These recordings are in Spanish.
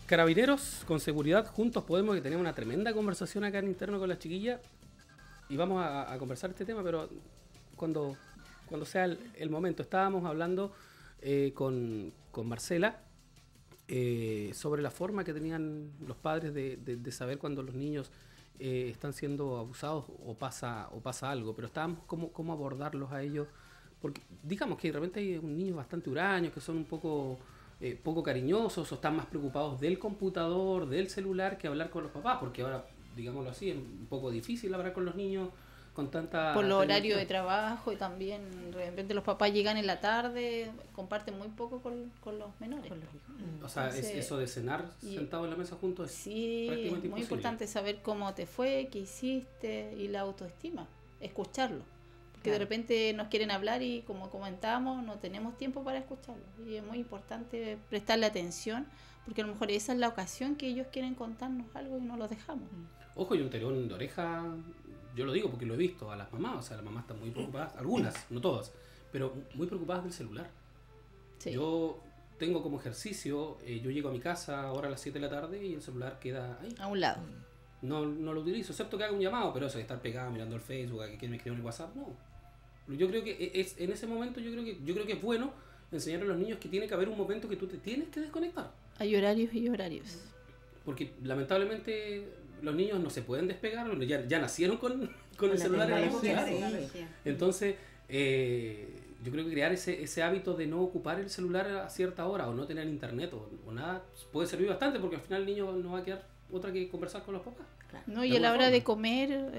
Carabineros, con seguridad, juntos podemos, que tenemos una tremenda conversación acá en interno con las chiquillas y vamos a conversar este tema, pero cuando sea el momento. Estábamos hablando con Marcela sobre la forma que tenían los padres de saber cuando los niños están siendo abusados o pasa algo, pero estábamos cómo abordarlos a ellos, porque digamos que de repente hay un niños bastante huraños que son un poco cariñosos o están más preocupados del computador, del celular, que hablar con los papás, porque ahora, digámoslo así, es un poco difícil hablar con los niños con tanta por los horarios tecnología. de trabajo, y también de repente los papás llegan en la tarde, comparten muy poco con los menores. O sea, Entonces, eso de cenar sentado en la mesa juntos es sí, prácticamente es muy imposible. importante saber cómo te fue, qué hiciste, y la autoestima, escucharlo. Porque de repente nos quieren hablar y, como comentábamos, no tenemos tiempo para escucharlo. Y es muy importante prestarle atención, porque a lo mejor esa es la ocasión que ellos quieren contarnos algo y no los dejamos. Ojo, y un tirón de oreja, yo lo digo porque lo he visto a las mamás, o sea, las mamás están muy preocupadas, algunas, no todas, pero muy preocupadas del celular. Sí. Yo tengo como ejercicio, yo llego a mi casa ahora a las 7 de la tarde y el celular queda ahí. A un lado. No lo utilizo, excepto que haga un llamado, pero eso de estar pegado mirando el Facebook, a que quieren me escriban en el WhatsApp, no. Yo creo que en ese momento yo creo que es bueno enseñar a los niños que tiene que haber un momento que tú te tienes que desconectar. Hay horarios y horarios. Porque lamentablemente los niños no se pueden despegar, ya nacieron con el celular en la boca. Entonces, yo creo que crear ese hábito de no ocupar el celular a cierta hora o no tener internet o nada puede servir bastante, porque al final el niño no va a quedar otra que conversar con los papás. No, y a la hora de comer,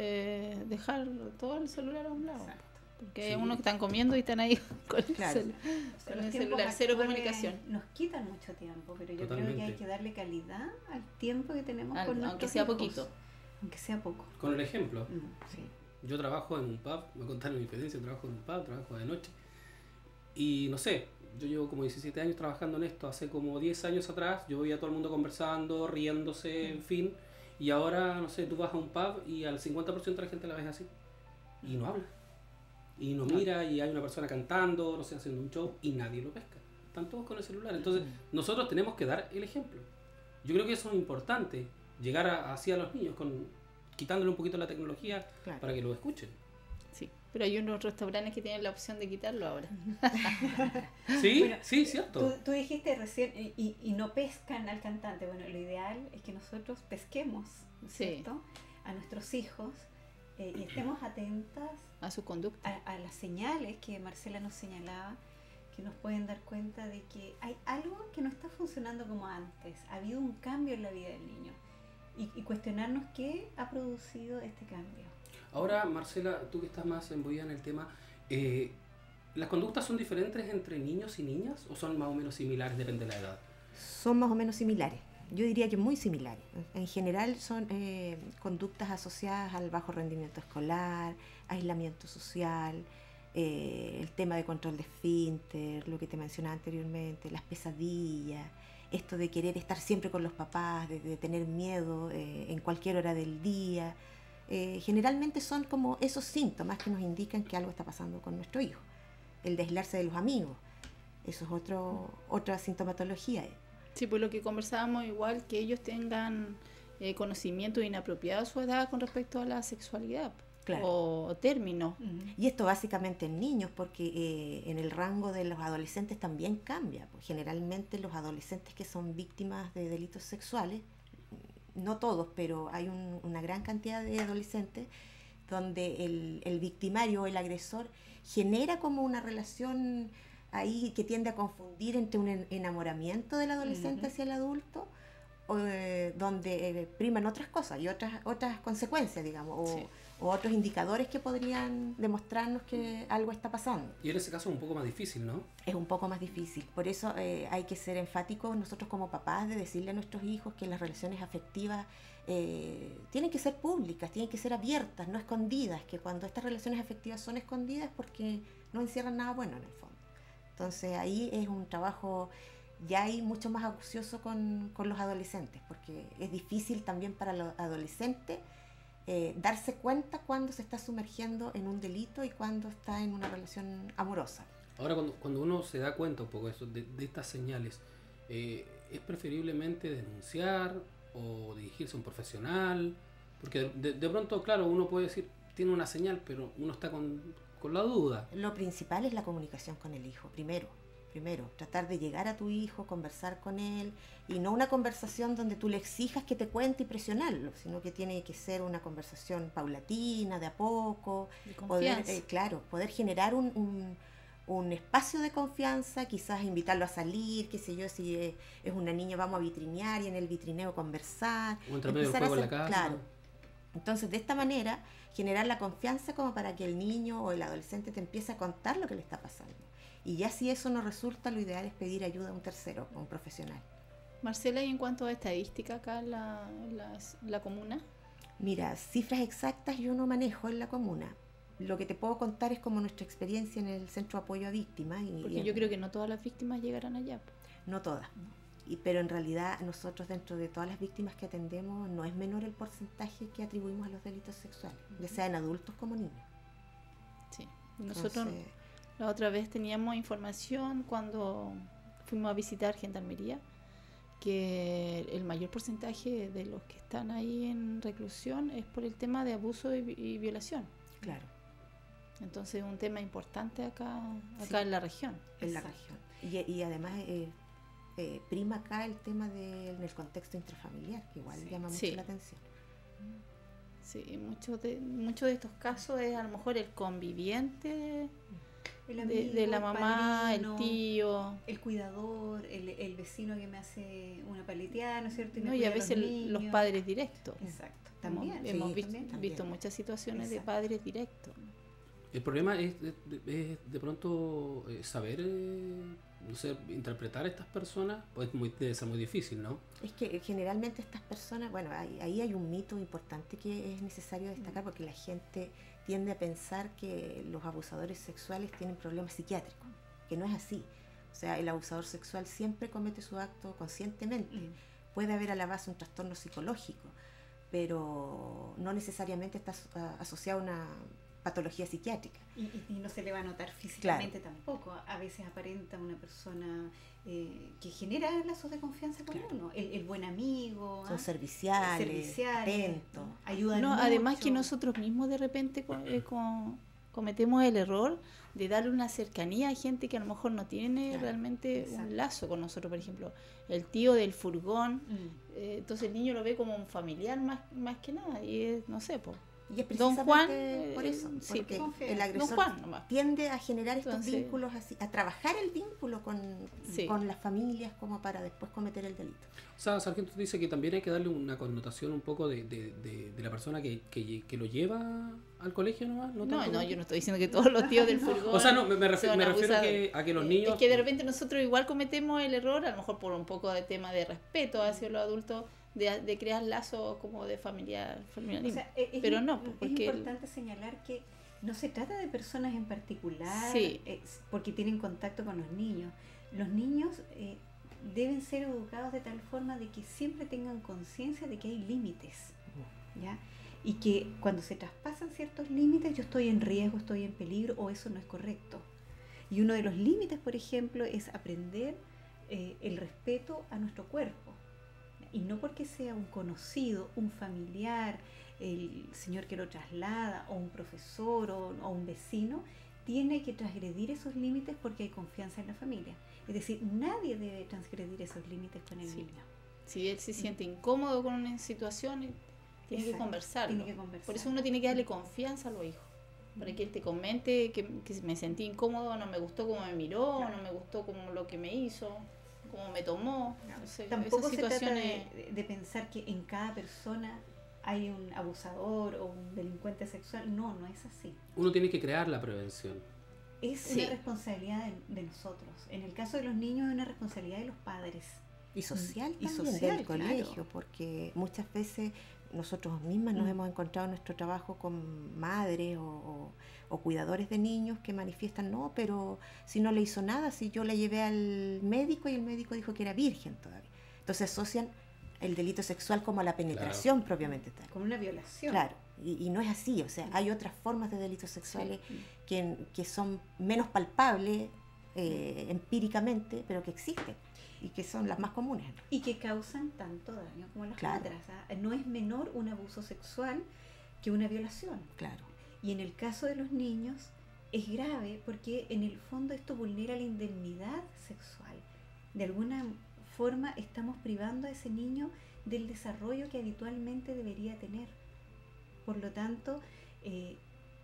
dejar todo el celular a un lado. Exacto. Porque Sí. hay unos que están comiendo y están ahí con el, Claro. con Los el tiempos celular, cero actuales comunicación. nos quitan mucho tiempo, pero yo creo Totalmente. que hay que darle calidad al tiempo que tenemos con nuestros Aunque sea hijos. poquito. Aunque sea poco. Con el ejemplo, Sí. yo trabajo en un pub, me contaron mi experiencia, trabajo en un pub, trabajo de noche. Y no sé, yo llevo como 17 años trabajando en esto, hace como 10 años atrás yo veía a todo el mundo conversando, riéndose, en fin. Y ahora, no sé, tú vas a un pub y al 50% de la gente la ves así. Y no habla. Y no mira, y hay una persona cantando, no sé, haciendo un show, y nadie lo pesca. Están todos con el celular. Entonces, nosotros tenemos que dar el ejemplo. Yo creo que eso es importante, llegar así a los niños, quitándole un poquito la tecnología Claro. para que lo escuchen. Sí, pero hay unos restaurantes que tienen la opción de quitarlo ahora. Sí, Bueno, sí, cierto. Tú dijiste recién, y no pescan al cantante. Bueno, lo ideal es que nosotros pesquemos, Sí. ¿cierto? A nuestros hijos y estemos atentas A su conducta. a las señales que Marcela nos señalaba, que nos pueden dar cuenta de que hay algo que no está funcionando como antes. Ha habido un cambio en la vida del niño. Y cuestionarnos qué ha producido este cambio. Ahora, Marcela, tú que estás más envuelta en el tema, ¿las conductas son diferentes entre niños y niñas o son más o menos similares, depende de la edad? Son más o menos similares. Yo diría que muy similares. En general son conductas asociadas al bajo rendimiento escolar, aislamiento social, el tema de control de esfínter, lo que te mencionaba anteriormente, las pesadillas, esto de querer estar siempre con los papás, de tener miedo en cualquier hora del día. Generalmente son como esos síntomas que nos indican que algo está pasando con nuestro hijo. El de aislarse de los amigos, eso es otra sintomatología. Sí, pues lo que conversábamos, igual que ellos tengan conocimiento inapropiado a su edad con respecto a la sexualidad. Claro. O términos. Y esto básicamente en niños, porque en el rango de los adolescentes también cambia. Pues generalmente los adolescentes que son víctimas de delitos sexuales, no todos, pero hay una gran cantidad de adolescentes donde el victimario o el agresor genera como una relación ahí que tiende a confundir entre un enamoramiento del adolescente hacia el adulto, donde priman otras cosas y otras consecuencias, digamos, Sí. o otros indicadores que podrían demostrarnos que algo está pasando. Y en ese caso es un poco más difícil, ¿no? Es un poco más difícil, por eso hay que ser enfáticos nosotros como papás de decirle a nuestros hijos que las relaciones afectivas tienen que ser públicas, tienen que ser abiertas, no escondidas, que cuando estas relaciones afectivas son escondidas es porque no encierran nada bueno en el fondo. Entonces ahí es un trabajo ya hay mucho más acucioso con los adolescentes, porque es difícil también para los adolescentes darse cuenta cuando se está sumergiendo en un delito y cuando está en una relación amorosa. Ahora, cuando uno se da cuenta un poco de estas señales, es preferiblemente denunciar o dirigirse a un profesional, porque de pronto, claro, uno puede decir, tiene una señal, pero uno está con la duda. Lo principal es la comunicación con el hijo, primero, tratar de llegar a tu hijo, conversar con él, y no una conversación donde tú le exijas que te cuente y presionarlo, sino que tiene que ser una conversación paulatina, de a poco, De confianza. poder generar un espacio de confianza, quizás invitarlo a salir, qué sé yo, si es una niña, vamos a vitrinear y en el vitrineo conversar. O entre medio del juego en la casa. Claro. Entonces, de esta manera, generar la confianza como para que el niño o el adolescente te empiece a contar lo que le está pasando. Y ya si eso no resulta, lo ideal es pedir ayuda a un tercero, a un profesional. Marcela, y en cuanto a estadística acá en la comuna, Mira, cifras exactas yo no manejo en la comuna. Lo que te puedo contar es como nuestra experiencia en el Centro de Apoyo a Víctimas. porque yo creo que no todas las víctimas llegarán allá. No todas. Pero en realidad nosotros dentro de todas las víctimas que atendemos no es menor el porcentaje que atribuimos a los delitos sexuales, ya sea en adultos como niños. Sí. Nosotros Entonces, la otra vez teníamos información cuando fuimos a visitar Gendarmería, que el mayor porcentaje de los que están ahí en reclusión es por el tema de abuso y violación. claro, Entonces es un tema importante acá Sí. en la región. en la Exacto. región. Y además prima acá el tema del contexto intrafamiliar, que igual Sí. llama mucho Sí. la atención. Sí, muchos de estos casos es a lo mejor el conviviente El de amigo, la el mamá, padrino, el tío. el cuidador, el vecino que me hace una paleteada, ¿no es cierto? ¿No? me Y a cuida veces los los niños. padres directos. Exacto, Hemos- también. hemos sí, visto, también. visto muchas situaciones de Exacto. padres directos. El problema es de pronto saber, no sé, interpretar a estas personas, pues debe ser muy difícil, ¿no? Es que generalmente estas personas, bueno, ahí hay un mito importante que es necesario destacar porque la gente tiende a pensar que los abusadores sexuales tienen problemas psiquiátricos, que no es así. O sea, el abusador sexual siempre comete su acto conscientemente. Puede haber a la base un trastorno psicológico, pero no necesariamente está asociado a una patología psiquiátrica. Y no se le va a notar físicamente tampoco. A veces aparenta una persona que genera lazos de confianza con Claro. uno. El buen amigo, Son serviciales, serviciales, atentos. ¿no? Ayudan No, mucho. además que nosotros mismos de repente cometemos el error de darle una cercanía a gente que a lo mejor no tiene Claro, realmente exacto. un lazo con nosotros. Por ejemplo, el tío del furgón, Mm. entonces el niño lo ve como un familiar más que nada. Y es, no sé, pues. Y es Don Juan, precisamente por eso, sí, porque confía. el Don agresor Don Juan nomás. tiende a generar estos Entonces- vínculos así, a trabajar el vínculo Sí. con las familias como para después cometer el delito. O sea, Sargento dice que también hay que darle una connotación un poco de la persona que lo lleva al colegio nomás. No, tanto no, como- yo no estoy diciendo que todos los tíos del furgón. O sea, no, me refiero son a abusadores. que los niños... Es que de repente nosotros igual cometemos el error, a lo mejor por un poco de tema de respeto hacia los adultos, de crear lazos como de familiarismo. O sea, Pero no, es porque importante señalar que no se trata de personas en particular Sí. porque tienen contacto con los niños. Los niños deben ser educados de tal forma de que siempre tengan conciencia de que hay límites, ¿ya? Y que cuando se traspasan ciertos límites, yo estoy en riesgo, estoy en peligro o eso no es correcto. Y uno de los límites, por ejemplo, es aprender el respeto a nuestro cuerpo. Y no porque sea un conocido, un familiar, el señor que lo traslada, o un profesor, o un vecino, tiene que transgredir esos límites porque hay confianza en la familia. Es decir, nadie debe transgredir esos límites con el Sí. niño. si él se siente incómodo con una situación, tiene que Exacto, conversarlo. tiene que conversar. Por eso uno tiene que darle confianza a los hijos. Para que él te comente que me sentí incómodo, no me gustó cómo me miró, Claro. no me gustó como lo que me hizo, cómo me tomó. No sé, Tampoco esas se trata situaciones. de pensar que en cada persona hay un abusador o un delincuente sexual. No, no es así. Uno tiene que crear la prevención. Es Sí. una responsabilidad de nosotros. En el caso de los niños es una responsabilidad de los padres. Y social Y también social, del claro. colegio, porque muchas veces nosotros mismas nos Mm. hemos encontrado en nuestro trabajo con madres o cuidadores de niños que manifiestan, no, pero si no le hizo nada, si yo la llevé al médico y el médico dijo que era virgen todavía. Entonces asocian el delito sexual como a la penetración propiamente tal. Como una violación. Claro, y no es así, o sea, hay otras formas de delitos sexuales que son menos palpables empíricamente, pero que existen y que son las más comunes. Y que causan tanto daño como las Claro. otras. No es menor un abuso sexual que una violación. Claro. Y en el caso de los niños es grave porque en el fondo esto vulnera la indemnidad sexual. De alguna forma estamos privando a ese niño del desarrollo que habitualmente debería tener. Por lo tanto,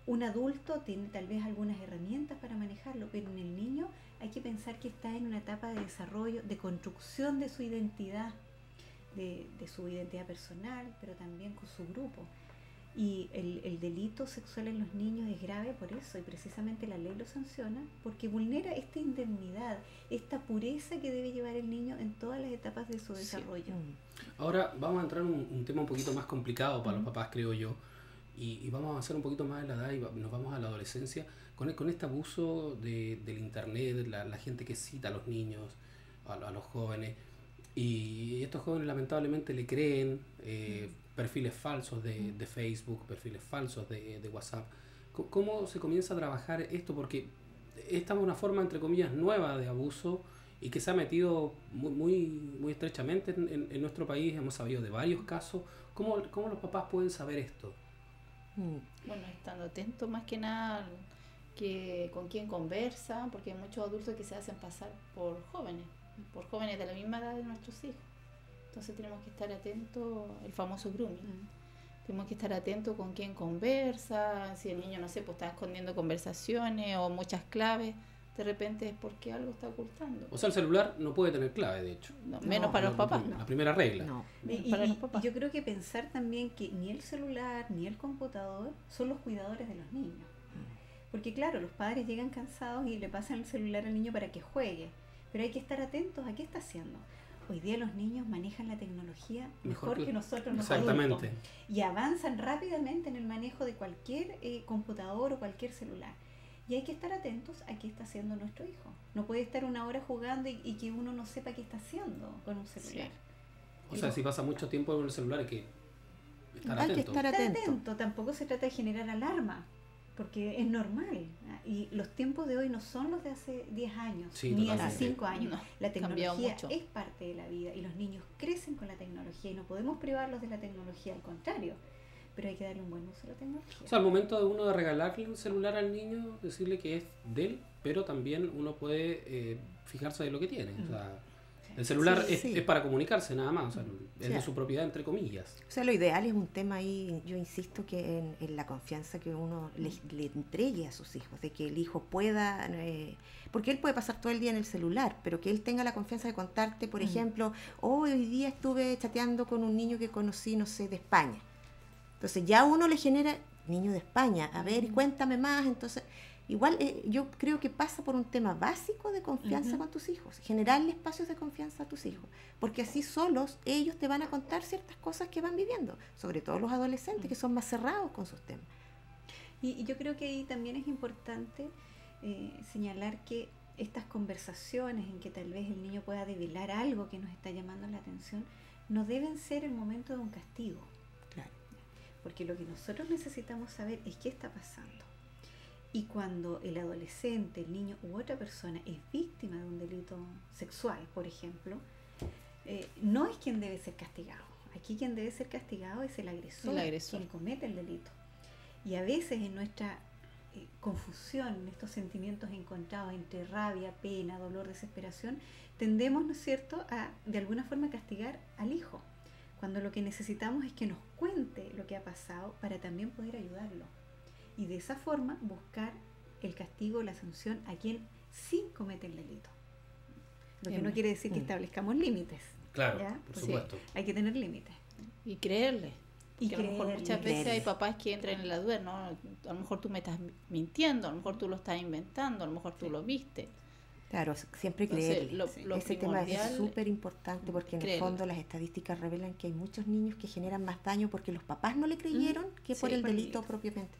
un adulto tiene tal vez algunas herramientas para manejarlo, pero en el niño hay que pensar que está en una etapa de desarrollo, de construcción de su identidad, de su identidad personal, pero también con su grupo. Y el delito sexual en los niños es grave por eso, y precisamente la ley lo sanciona, porque vulnera esta indemnidad, esta pureza que debe llevar el niño en todas las etapas de su desarrollo. Ahora vamos a entrar en un tema un poquito más complicado para los papás, creo yo, y vamos a avanzar un poquito más en la edad y nos vamos a la adolescencia con este abuso del internet, la gente que cita a los niños, a los jóvenes, y estos jóvenes lamentablemente le creen perfiles falsos de Facebook, perfiles falsos de WhatsApp. ¿Cómo se comienza a trabajar esto? Porque esta es una forma, entre comillas, nueva de abuso y que se ha metido muy estrechamente en nuestro país. Hemos sabido de varios casos. ¿Cómo los papás pueden saber esto? Bueno, estando atentos más que nada que con quién conversa, porque hay muchos adultos que se hacen pasar por jóvenes de la misma edad de nuestros hijos. Entonces tenemos que estar atentos, el famoso grooming. Tenemos que estar atentos con quién conversa, si el niño, no sé, pues está escondiendo conversaciones o muchas claves, de repente es porque algo está ocultando. O sea, el celular no puede tener clave, de hecho. No, menos para los papás. La primera regla. No. Y Para los papás. yo creo que pensar también que ni el celular ni el computador son los cuidadores de los niños. Porque claro, los padres llegan cansados y le pasan el celular al niño para que juegue, pero hay que estar atentos a qué está haciendo. Hoy día los niños manejan la tecnología mejor que nosotros los Exactamente. adultos, y avanzan rápidamente en el manejo de cualquier computador o cualquier celular. Y hay que estar atentos a qué está haciendo nuestro hijo. No puede estar una hora jugando y que uno no sepa qué está haciendo con un celular. O sea, si pasa mucho tiempo con el celular hay que estar Hay que atento. estar Estar atento. atento, tampoco se trata de generar alarma, porque es normal. Y los tiempos de hoy no son los de hace 10 años, Sí, ni totalmente. hace 5 años. No, La cambiado tecnología mucho. es parte de la vida y los niños crecen con la tecnología y no podemos privarlos de la tecnología, al contrario. Pero hay que darle un buen uso a la tecnología. O sea, al momento de uno de regalarle un celular al niño, decirle que es de él, pero también uno puede fijarse de lo que tiene. O sea, el celular Sí, es, sí. es para comunicarse nada más, o sea, es Sí. de su propiedad, entre comillas. O sea, lo ideal es un tema ahí, yo insisto, que en la confianza que uno le entregue a sus hijos, de que el hijo pueda, porque él puede pasar todo el día en el celular, pero que él tenga la confianza de contarte, por ejemplo, hoy día estuve chateando con un niño que conocí, no sé, de España. Entonces ya uno le genera, niño de España, a ver, cuéntame más. Entonces, igual yo creo que pasa por un tema básico de confianza con tus hijos, generarle espacios de confianza a tus hijos, porque así solos ellos te van a contar ciertas cosas que van viviendo, sobre todo los adolescentes que son más cerrados con sus temas. Y yo creo que ahí también es importante señalar que estas conversaciones en que tal vez el niño pueda develar algo que nos está llamando la atención, no deben ser el momento de un castigo. Claro. Porque lo que nosotros necesitamos saber es qué está pasando. Y cuando el adolescente, el niño u otra persona es víctima de un delito sexual, por ejemplo, no es quien debe ser castigado. Aquí quien debe ser castigado es el agresor, quien comete el delito. Y a veces en nuestra confusión, en estos sentimientos encontrados entre rabia, pena, dolor, desesperación, tendemos, ¿no es cierto?, a de alguna forma castigar al hijo, cuando lo que necesitamos es que nos cuente lo que ha pasado para también poder ayudarlo. Y de esa forma buscar el castigo, la sanción a quien sí comete el delito. Lo que no quiere decir que establezcamos límites. Claro, ¿ya? por Porque supuesto. hay que tener límites. Y creerle. Y Porque a lo mejor creerle, muchas veces creerle. hay papás que entran en la duda, ¿no? A lo mejor tú me estás mintiendo, a lo mejor tú lo estás inventando, a lo mejor tú lo viste. Claro, siempre Entonces, creerle. lo Ese tema es primordial súper importante porque en el creerle. fondo las estadísticas revelan que hay muchos niños que generan más daño porque los papás no le creyeron que por Sí, el por el delito delito. propiamente.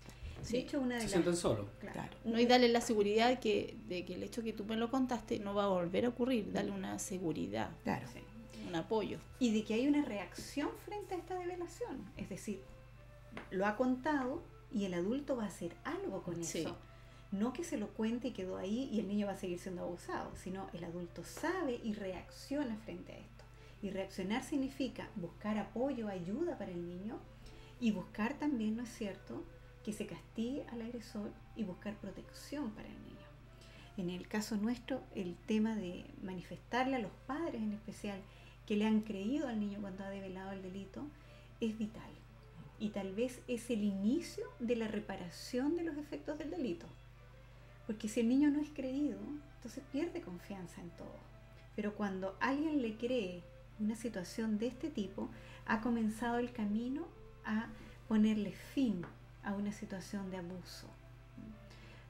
De hecho, una de Se las... sienten solos. Claro. No, y darle la seguridad de que el hecho que tú me lo contaste no va a volver a ocurrir, darle una seguridad, Claro. Sí. un apoyo. Y de que hay una reacción frente a esta develación. Es decir, lo ha contado y el adulto va a hacer algo con Sí. eso. No que se lo cuente y quedó ahí y el niño va a seguir siendo abusado, sino el adulto sabe y reacciona frente a esto. Y reaccionar significa buscar apoyo, ayuda para el niño y buscar también, ¿no es cierto?, que se castigue al agresor y buscar protección para el niño. En el caso nuestro, el tema de manifestarle a los padres en especial que le han creído al niño cuando ha develado el delito es vital. Y tal vez es el inicio de la reparación de los efectos del delito. Porque si el niño no es creído, entonces pierde confianza en todo. Pero cuando alguien le cree una situación de este tipo, ha comenzado el camino a ponerle fin a una situación de abuso.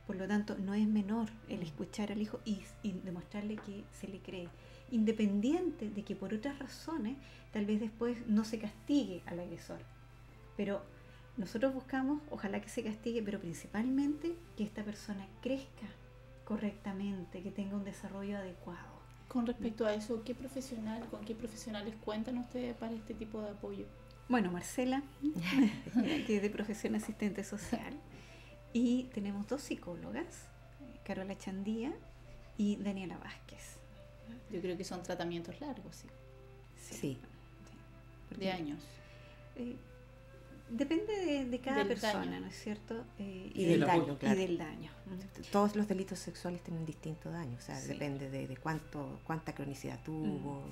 Por lo tanto, no es menor el escuchar al hijo y demostrarle que se le cree, independiente de que por otras razones tal vez después no se castigue al agresor. Pero nosotros buscamos, ojalá que se castigue, pero principalmente que esta persona crezca correctamente, que tenga un desarrollo adecuado. Con respecto a eso, ¿con qué profesionales cuentan ustedes para este tipo de apoyo? Bueno, Marcela, que es de profesión asistente social, y tenemos 2 psicólogas, Carola Chandía y Daniela Vázquez. Yo creo que son tratamientos largos, sí. Sí. De años. Depende de cada Del persona, daño. ¿no es cierto? Y del daño, claro. Y del daño. Todos los delitos sexuales tienen distinto daño, o sea, Sí. depende de cuánta cronicidad tuvo,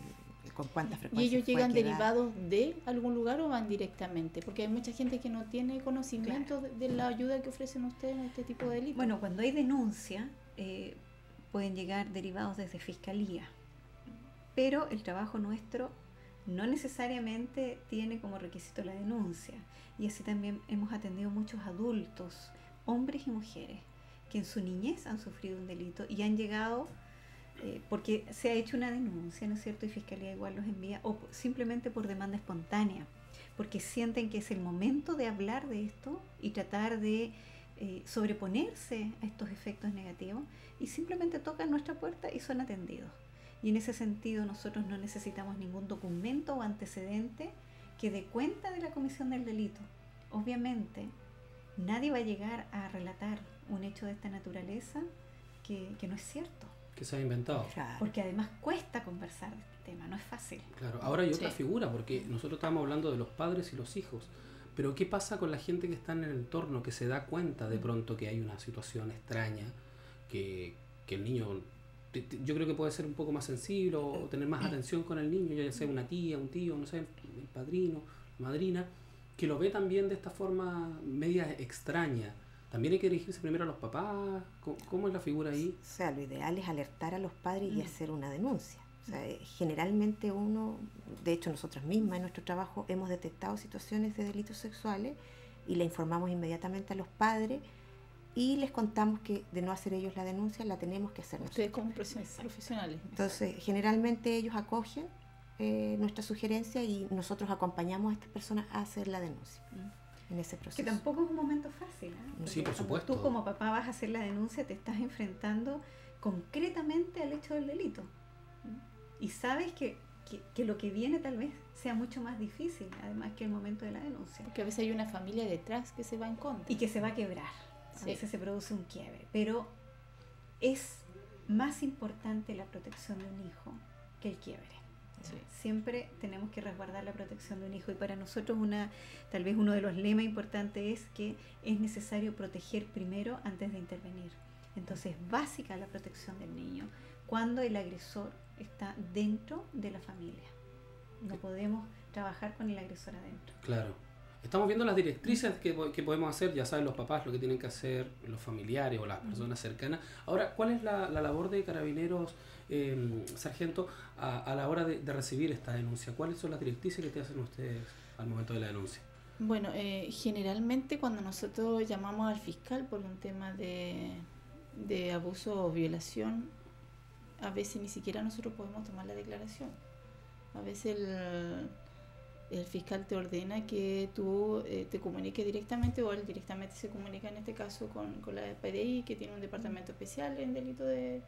con cuánta ¿Y frecuencia ellos fue, llegan qué edad. derivados de algún lugar o van directamente? Porque hay mucha gente que no tiene conocimiento de la ayuda que ofrecen ustedes en este tipo de delitos. Bueno, cuando hay denuncia, pueden llegar derivados desde Fiscalía, pero el trabajo nuestro no necesariamente tiene como requisito la denuncia. Y así también hemos atendido muchos adultos, hombres y mujeres, que en su niñez han sufrido un delito y han llegado porque se ha hecho una denuncia, ¿no es cierto? Y Fiscalía igual los envía, o simplemente por demanda espontánea, porque sienten que es el momento de hablar de esto y tratar de sobreponerse a estos efectos negativos, y simplemente tocan nuestra puerta y son atendidos. Y en ese sentido nosotros no necesitamos ningún documento o antecedente que dé cuenta de la comisión del delito. Obviamente, nadie va a llegar a relatar un hecho de esta naturaleza que no es cierto. Que se ha inventado. Claro. Porque además cuesta conversar de este tema, no es fácil. Claro, ahora hay otra Sí. figura, porque nosotros estábamos hablando de los padres y los hijos, pero ¿qué pasa con la gente que está en el entorno, que se da cuenta de pronto que hay una situación extraña, que el niño, yo creo que puede ser un poco más sensible o tener más atención con el niño, ya sea una tía, un tío, no sé, el padrino, madrina, que lo ve también de esta forma media extraña? ¿También hay que dirigirse primero a los papás? ¿Cómo es la figura ahí? O sea, lo ideal es alertar a los padres y hacer una denuncia. O sea, generalmente uno, de hecho nosotros mismas en nuestro trabajo hemos detectado situaciones de delitos sexuales y le informamos inmediatamente a los padres y les contamos que de no hacer ellos la denuncia la tenemos que hacer Ustedes nosotros. como profesionales. Entonces, generalmente ellos acogen nuestra sugerencia y nosotros acompañamos a estas personas a hacer la denuncia en ese Que proceso. tampoco es un momento fácil, ¿eh? Porque Sí, por cuando supuesto. tú como papá vas a hacer la denuncia, te estás enfrentando concretamente al hecho del delito. Y sabes que lo que viene tal vez sea mucho más difícil, además que el momento de la denuncia. Porque a veces hay una familia detrás que se va en contra. Y que se va a quebrar. A Sí. veces se produce un quiebre. Pero es más importante la protección de un hijo que el quiebre. Sí. Siempre tenemos que resguardar la protección de un hijo, y para nosotros tal vez uno de los lemas importantes es que es necesario proteger primero antes de intervenir. Entonces es básica la protección del niño cuando el agresor está dentro de la familia. No podemos trabajar con el agresor adentro. Claro. Estamos viendo las directrices que podemos hacer, ya saben los papás lo que tienen que hacer, los familiares o las personas cercanas. Ahora, ¿cuál es la labor de Carabineros, sargento, a la hora de recibir esta denuncia? ¿Cuáles son las directrices que te hacen ustedes al momento de la denuncia? Bueno, generalmente cuando nosotros llamamos al fiscal por un tema de abuso o violación, a veces ni siquiera nosotros podemos tomar la declaración. A veces el fiscal te ordena que tú te comuniques directamente, o él directamente se comunica en este caso con la PDI, que tiene un departamento especial en delito de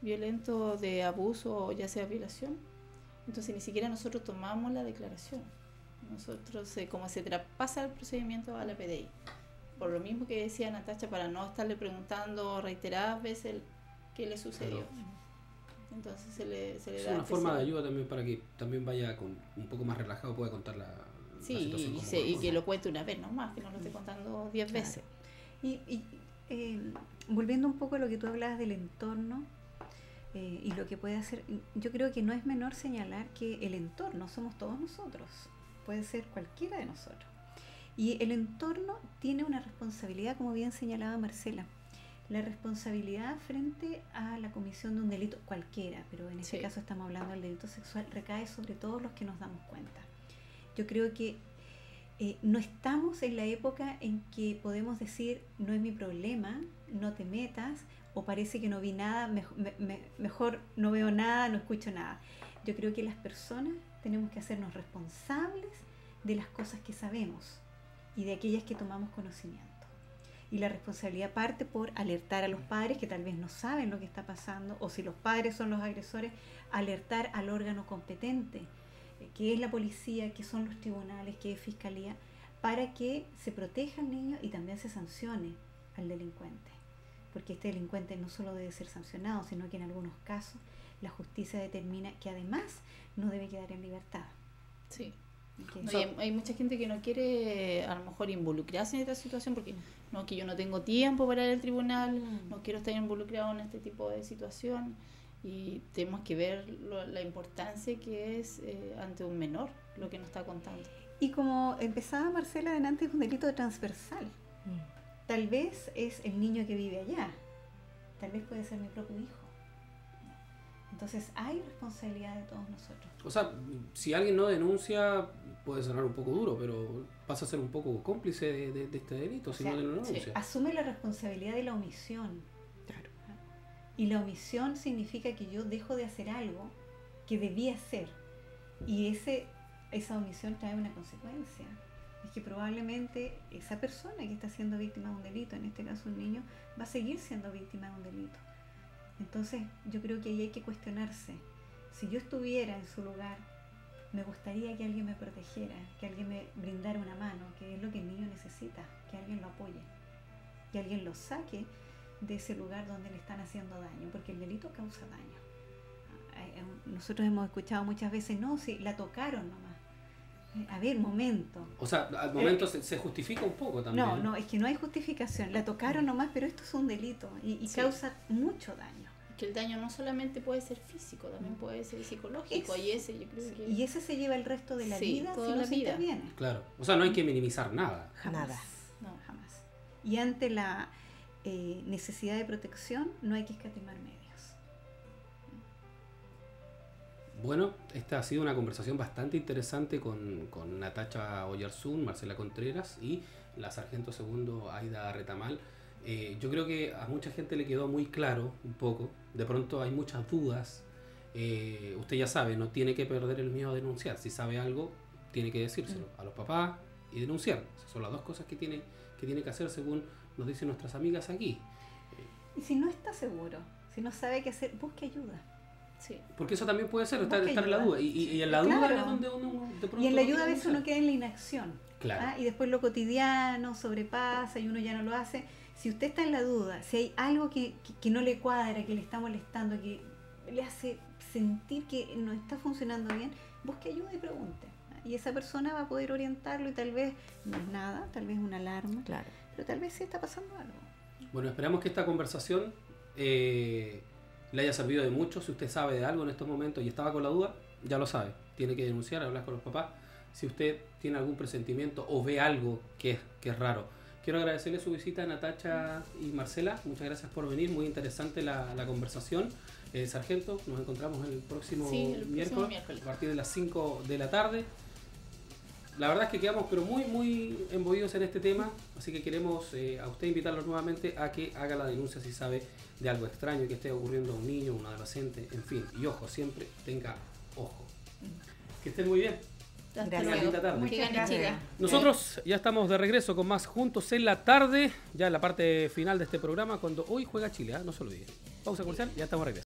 violento, de abuso o ya sea violación. Entonces ni siquiera nosotros tomamos la declaración. Nosotros como se traspasa el procedimiento a la PDI. por lo mismo que decía Natacha, para no estarle preguntando reiteradas veces qué le sucedió. Claro. Entonces se le Es da una forma de ayuda también para que también vaya con un poco más relajado, pueda contar la situación como y corresponde. que lo cuente una vez nomás, que no lo esté contando 10 veces. Y volviendo un poco a lo que tú hablabas del entorno y lo que puede hacer, yo creo que no es menor señalar que el entorno somos todos nosotros, puede ser cualquiera de nosotros. Y el entorno tiene una responsabilidad, como bien señalaba Marcela, la responsabilidad frente a la comisión de un delito cualquiera, pero en este caso estamos hablando del delito sexual, recae sobre todos los que nos damos cuenta. Yo creo que no estamos en la época en que podemos decir no es mi problema, no te metas, o parece que no vi nada, mejor no veo nada, no escucho nada. Yo creo que las personas tenemos que hacernos responsables de las cosas que sabemos y de aquellas que tomamos conocimiento. Y la responsabilidad parte por alertar a los padres que tal vez no saben lo que está pasando, o si los padres son los agresores, alertar al órgano competente, que es la policía, que son los tribunales, que es fiscalía, para que se proteja al niño y también se sancione al delincuente. Porque este delincuente no solo debe ser sancionado, sino que en algunos casos la justicia determina que además no debe quedar en libertad. Sí. No, hay mucha gente que no quiere a lo mejor involucrarse en esta situación porque no, que yo no tengo tiempo para ir al tribunal, no quiero estar involucrado en este tipo de situación, y tenemos que ver la importancia que es ante un menor lo que nos está contando. Y como empezaba Marcela adelante, es un delito transversal. Tal vez es el niño que vive allá, tal vez puede ser mi propio hijo. Entonces hay responsabilidad de todos nosotros. O sea, si alguien no denuncia, puede sonar un poco duro, pero pasa a ser un poco cómplice de este delito, si no denuncia. Asume la responsabilidad de la omisión. Claro. Y la omisión significa que yo dejo de hacer algo que debía hacer. Y esa omisión trae una consecuencia. Es que probablemente esa persona que está siendo víctima de un delito, en este caso un niño, va a seguir siendo víctima de un delito. Entonces yo creo que ahí hay que cuestionarse. Si yo estuviera en su lugar, me gustaría que alguien me protegiera, que alguien me brindara una mano, que es lo que el niño necesita, que alguien lo apoye, que alguien lo saque de ese lugar donde le están haciendo daño, porque el delito causa daño. Nosotros hemos escuchado muchas veces, no, si la tocaron nomás. A ver, momento. O sea, al momento se justifica un poco también. No, es que no hay justificación. La tocaron nomás, pero esto es un delito y causa mucho daño. Que el daño no solamente puede ser físico, también puede ser psicológico, y ese yo creo que... Y ese se lleva el resto de la vida toda si no la se vida. interviene. Claro, o sea, no hay que minimizar nada. Jamás. Nada. No, jamás. Y ante la necesidad de protección no hay que escatimar medios. Bueno, esta ha sido una conversación bastante interesante con Natacha Oyarzún, Marcela Contreras y la sargento segundo Aida Retamal. Yo creo que a mucha gente le quedó muy claro un poco. De pronto hay muchas dudas. Usted ya sabe, no tiene que perder el miedo a denunciar. Si sabe algo, tiene que decírselo a los papás y denunciar. Esas son las dos cosas que tiene que hacer según nos dicen nuestras amigas aquí. Y si no está seguro, si no sabe qué hacer, busque ayuda. Sí. Porque eso también puede ser, estar en la ayuda. duda. Y en la duda es donde uno de pronto... Y en la ayuda a veces uno queda en la inacción. Claro. Y después lo cotidiano sobrepasa y uno ya no lo hace. Si usted está en la duda, si hay algo que no le cuadra, que le está molestando, que le hace sentir que no está funcionando bien, busque ayuda y pregunte. Y esa persona va a poder orientarlo y tal vez no es nada, tal vez una alarma, Claro. pero tal vez sí está pasando algo. Bueno, esperamos que esta conversación le haya servido de mucho. Si usted sabe de algo en estos momentos y estaba con la duda, ya lo sabe. Tiene que denunciar, hablar con los papás. Si usted tiene algún presentimiento o ve algo que es raro. Quiero agradecerle su visita a Natacha y Marcela. Muchas gracias por venir. Muy interesante la conversación. Sargento, nos encontramos el próximo miércoles a partir de las 5 de la tarde. La verdad es que quedamos pero muy embobidos en este tema, así que queremos a usted invitarlo nuevamente a que haga la denuncia si sabe de algo extraño que esté ocurriendo a un niño, un adolescente, en fin. Y ojo, siempre tenga ojo. Que estén muy bien. Hasta Gracias. luego. Muchas Que gane gracias. Chile. Nosotros ya estamos de regreso con más Juntos en la Tarde, ya en la parte final de este programa, cuando hoy juega Chile, no se olviden. Pausa comercial, ya estamos de regreso.